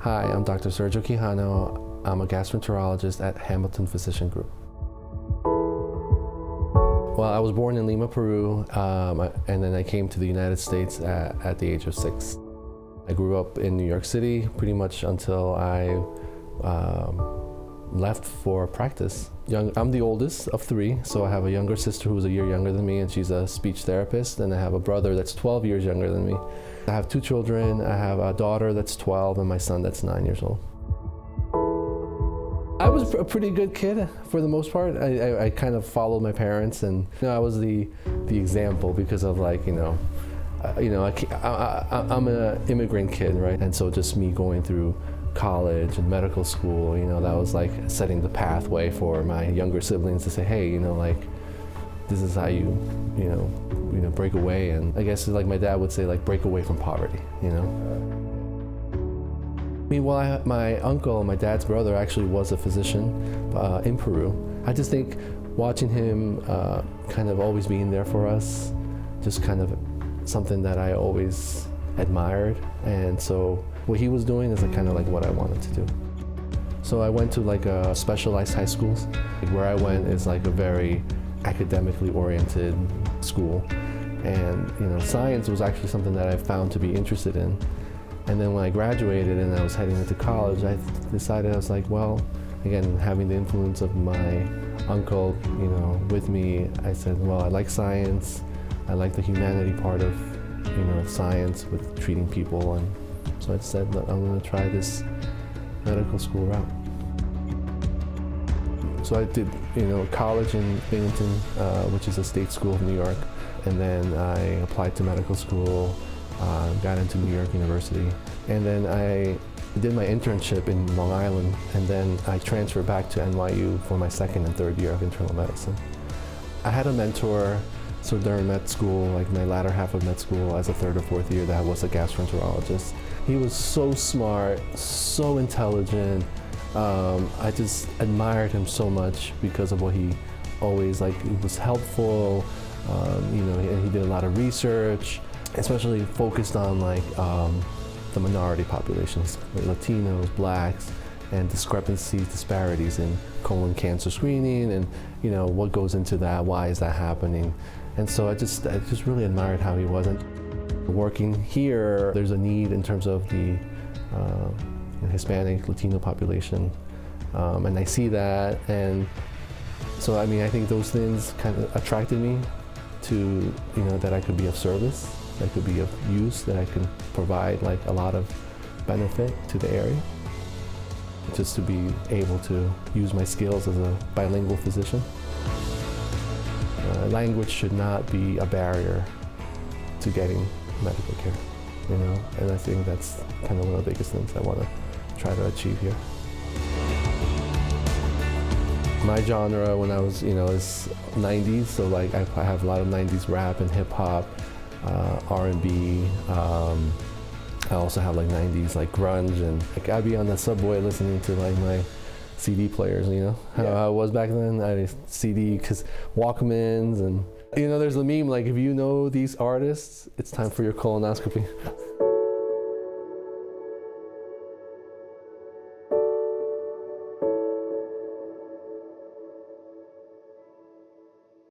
Hi, I'm Dr. Sergio Quijano. I'm a gastroenterologist at Hamilton Physician Group. Well, I was born in Lima, Peru, and then I came to the United States at the age of 6. I grew up in New York City pretty much until I left for practice. I'm the oldest of 3, so I have a younger sister who's a year younger than me, and she's a speech therapist, and I have a brother that's 12 years younger than me. I have 2 children. I have a daughter that's 12 and my son that's 9 years old. I was a pretty good kid for the most part. I kind of followed my parents, and I was the example because of I'm an immigrant kid, right? And so just me going through college and medical school, that was like setting the pathway for my younger siblings to say, hey, this is how you break away. And I guess like my dad would say, like, break away from poverty, Well, my uncle, my dad's brother, actually was a physician in Peru. I just think watching him kind of always being there for us, just kind of something that I always admired. And so what he was doing is kind of like what I wanted to do. So I went to like a specialized high schools. Where I went is like a very academically oriented school. And science was actually something that I found to be interested in. And then when I graduated and I was heading into college, I decided, I was like, well, again, having the influence of my uncle, with me, I said, well, I like science. I like the humanity part of, science with treating people. And so I said, look, I'm going to try this medical school route. So I did, college in Binghamton, which is a state school of New York. And then I applied to medical school. Got into New York University, and then I did my internship in Long Island, and then I transferred back to NYU for my 2nd and 3rd year of internal medicine. I had a mentor, so during med school, like my latter half of med school as a 3rd or 4th year, that was a gastroenterologist. He was so smart, so intelligent. I just admired him so much because of what he always, he was helpful, and he did a lot of research, especially focused on the minority populations, like Latinos, Blacks, and disparities in colon cancer screening, and what goes into that, why is that happening. And so I just really admired how he wasn't. Working here, there's a need in terms of the Hispanic, Latino population, and I see that, and so I think those things kind of attracted me to, that I could be of service, that could be of use, that I can provide a lot of benefit to the area. Just to be able to use my skills as a bilingual physician. Language should not be a barrier to getting medical care, and I think that's kind of one of the biggest things I want to try to achieve here. My genre when I was, is 90s, so I have a lot of 90s rap and hip hop. R&B. I also have 90s grunge, and I'd be on the subway listening to my CD players, how I was back then. I had CD, because Walkmans, and there's the meme, if you know these artists, it's time for your colonoscopy.